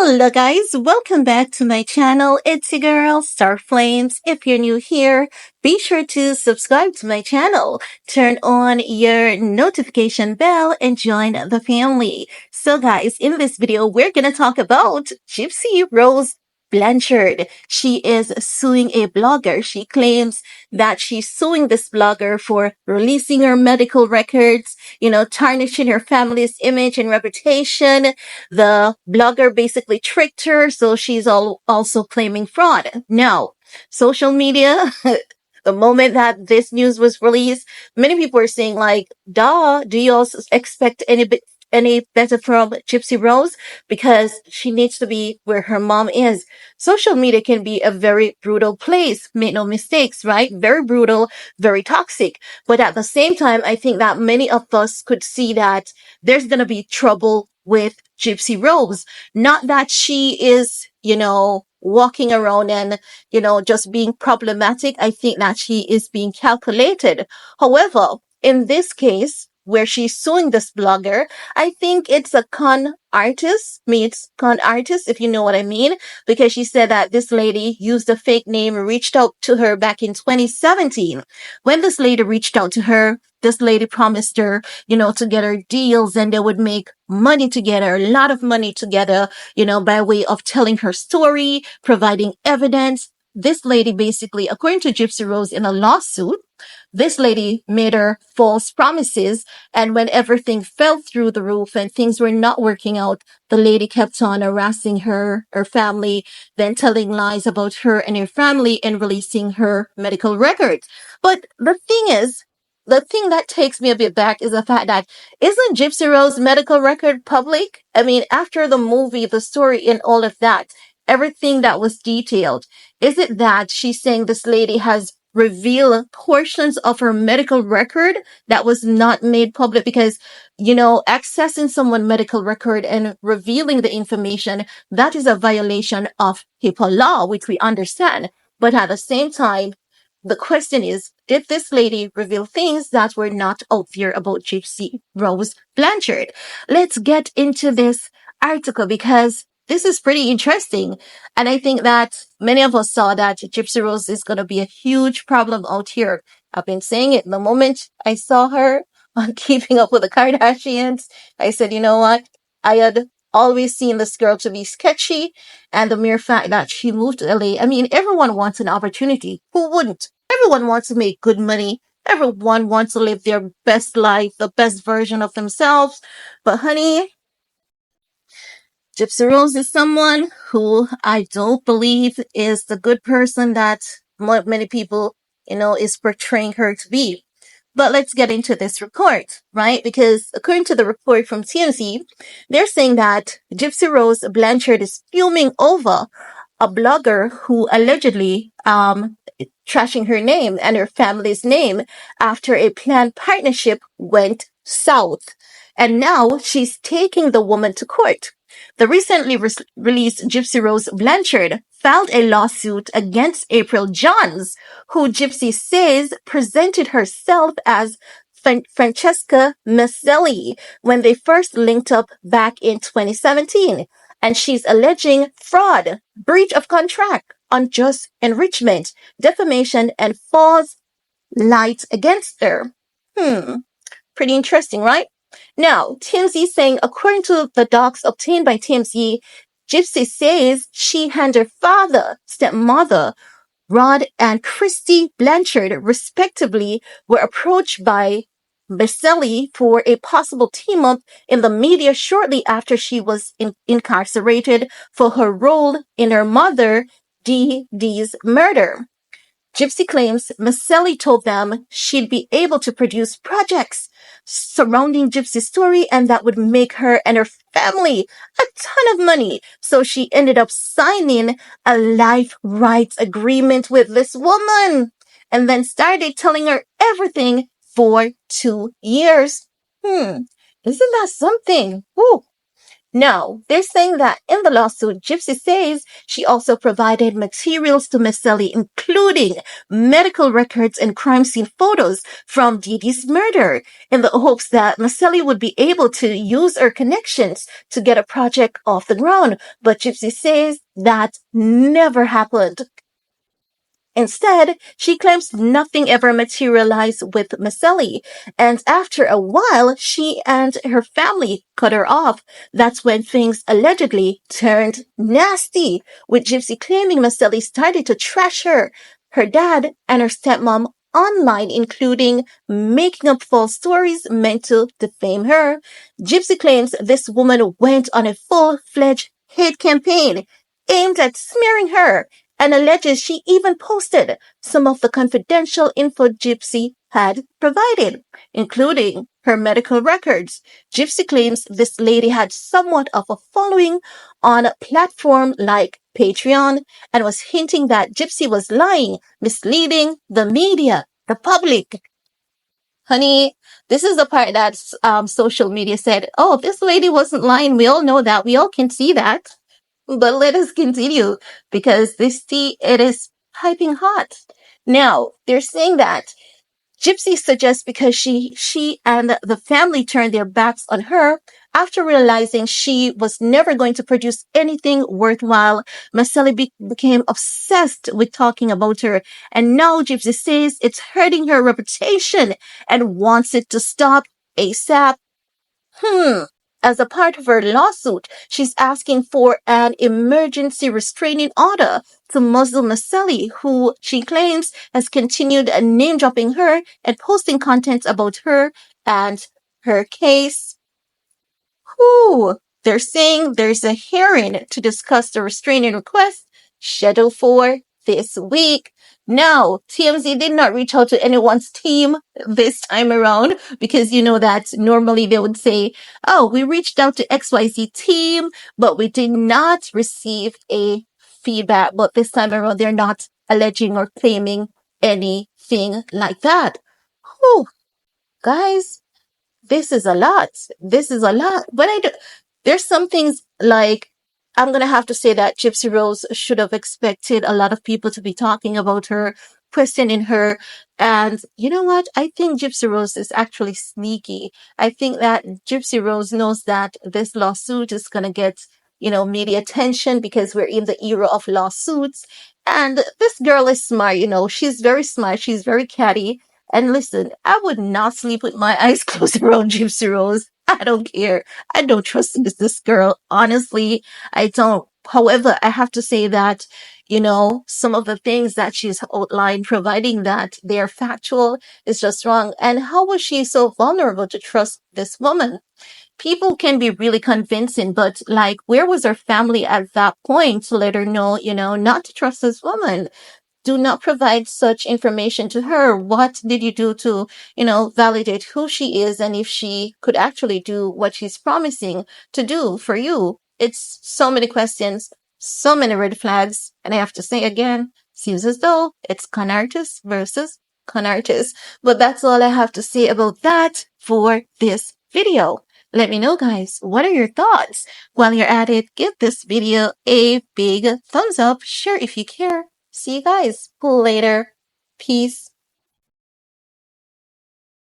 Hello guys, welcome back to my channel. It's your girl, Star Flames. If you're new here, be sure to subscribe to my channel, turn on your notification bell, and join the family. So guys, in this video, we're gonna talk about Gypsy Rose Blanchard. She is suing a blogger. She claims that she's suing this blogger for releasing her medical records, tarnishing her family's image and reputation. The blogger basically tricked her, so she's also claiming fraud. Now, social media, the moment that this news was released, many people are saying like, duh, do you also expect any better from Gypsy Rose? Because she needs to be where her mom is. Social media can be a very brutal place. Make no mistakes, right? Very brutal, very toxic. But at the same time, I think that many of us could see that there's going to be trouble with Gypsy Rose. Not that she is, walking around and, just being problematic. I think that she is being calculated. However, in this case, where she's suing this blogger, I think it's a con artist meets con artist, if you know what I mean, because she said that this lady used a fake name, reached out to her back in 2017. When this lady reached out to her, this lady promised her, to get her deals and they would make money together, a lot of money together, by way of telling her story, providing evidence. This lady basically, according to Gypsy Rose in a lawsuit, this lady made her false promises, and when everything fell through the roof and things were not working out, the lady kept on harassing her family, then telling lies about her and her family and releasing her medical records. But the thing that takes me a bit back is the fact that isn't Gypsy Rose's medical record public? I mean, after the movie, the story and all of that, everything that was detailed, is it that she's saying this lady has revealed portions of her medical record that was not made public? Because, accessing someone's medical record and revealing the information, that is a violation of HIPAA law, which we understand. But at the same time, the question is, did this lady reveal things that were not out there about Gypsy Rose Blanchard? Let's get into this article because this is pretty interesting. And I think that many of us saw that Gypsy Rose is going to be a huge problem out here. I've been saying it the moment I saw her on Keeping Up with the Kardashians. I said, you know what? I had always seen this girl to be sketchy, and the mere fact that she moved to LA, I mean, everyone wants an opportunity. Who wouldn't? Everyone wants to make good money. Everyone wants to live their best life, the best version of themselves. But honey, Gypsy Rose is someone who I don't believe is the good person that many people, is portraying her to be. But let's get into this report, right? Because according to the report from TMZ, they're saying that Gypsy Rose Blanchard is fuming over a blogger who allegedly trashing her name and her family's name after a planned partnership went south. And now she's taking the woman to court. The recently released Gypsy Rose Blanchard filed a lawsuit against April Johns, who Gypsy says presented herself as Franchesca Macelli when they first linked up back in 2017. And she's alleging fraud, breach of contract, unjust enrichment, defamation, and false light against her. Pretty interesting, right? Now, TMZ saying, according to the docs obtained by TMZ, Gypsy says she and her father, stepmother, Rod and Christy Blanchard, respectively, were approached by Macelli for a possible team-up in the media shortly after she was incarcerated for her role in her mother, Dee Dee's murder. Gypsy claims Macelli told them she'd be able to produce projects surrounding Gypsy's story and that would make her and her family a ton of money. So she ended up signing a life rights agreement with this woman and then started telling her everything for 2 years. Isn't that something? Ooh. Now, they're saying that in the lawsuit, Gypsy says she also provided materials to Macelli, including medical records and crime scene photos from Dee Dee's murder, in the hopes that Macelli would be able to use her connections to get a project off the ground. But Gypsy says that never happened. Instead, she claims nothing ever materialized with Macelli, and after a while, she and her family cut her off. That's when things allegedly turned nasty, with Gypsy claiming Macelli started to trash her dad, and her stepmom online, including making up false stories meant to defame her. Gypsy claims this woman went on a full-fledged hate campaign aimed at smearing her, and alleges she even posted some of the confidential info Gypsy had provided, including her medical records. Gypsy claims this lady had somewhat of a following on a platform like Patreon, and was hinting that Gypsy was lying, misleading the media, the public. Honey, this is the part that social media said, oh, this lady wasn't lying. We all know that. We all can see that. But let us continue, because this tea, it is piping hot. Now, they're saying that Gypsy suggests because she and the family turned their backs on her after realizing she was never going to produce anything worthwhile. Macelli became obsessed with talking about her, and now Gypsy says it's hurting her reputation and wants it to stop ASAP. As a part of her lawsuit, she's asking for an emergency restraining order to muzzle Macelli, who she claims has continued name-dropping her and posting content about her and her case. They're saying there's a hearing to discuss the restraining request scheduled for this week. Now, TMZ did not reach out to anyone's team this time around, because you know that normally they would say, oh, we reached out to XYZ team, but we did not receive a feedback. But this time around, they're not alleging or claiming anything like that. Whew, guys, this is a lot. This is a lot. But there's some things like, I'm going to have to say that Gypsy Rose should have expected a lot of people to be talking about her, questioning her. And you know what? I think Gypsy Rose is actually sneaky. I think that Gypsy Rose knows that this lawsuit is going to get, media attention, because we're in the era of lawsuits. And this girl is smart, she's very smart. She's very catty. And listen, I would not sleep with my eyes closed around Gypsy Rose. I don't care. I don't trust this girl. Honestly, I don't. However, I have to say that, some of the things that she's outlined, providing that they're factual, is just wrong. And how was she so vulnerable to trust this woman? People can be really convincing, but like, where was her family at that point to let her know, not to trust this woman? Do not provide such information to her. What did you do to, validate who she is and if she could actually do what she's promising to do for you? It's so many questions, so many red flags. And I have to say again, seems as though it's con artist versus con artist. But that's all I have to say about that for this video. Let me know, guys, what are your thoughts? While you're at it, give this video a big thumbs up. Share if you care. See you guys later. Peace.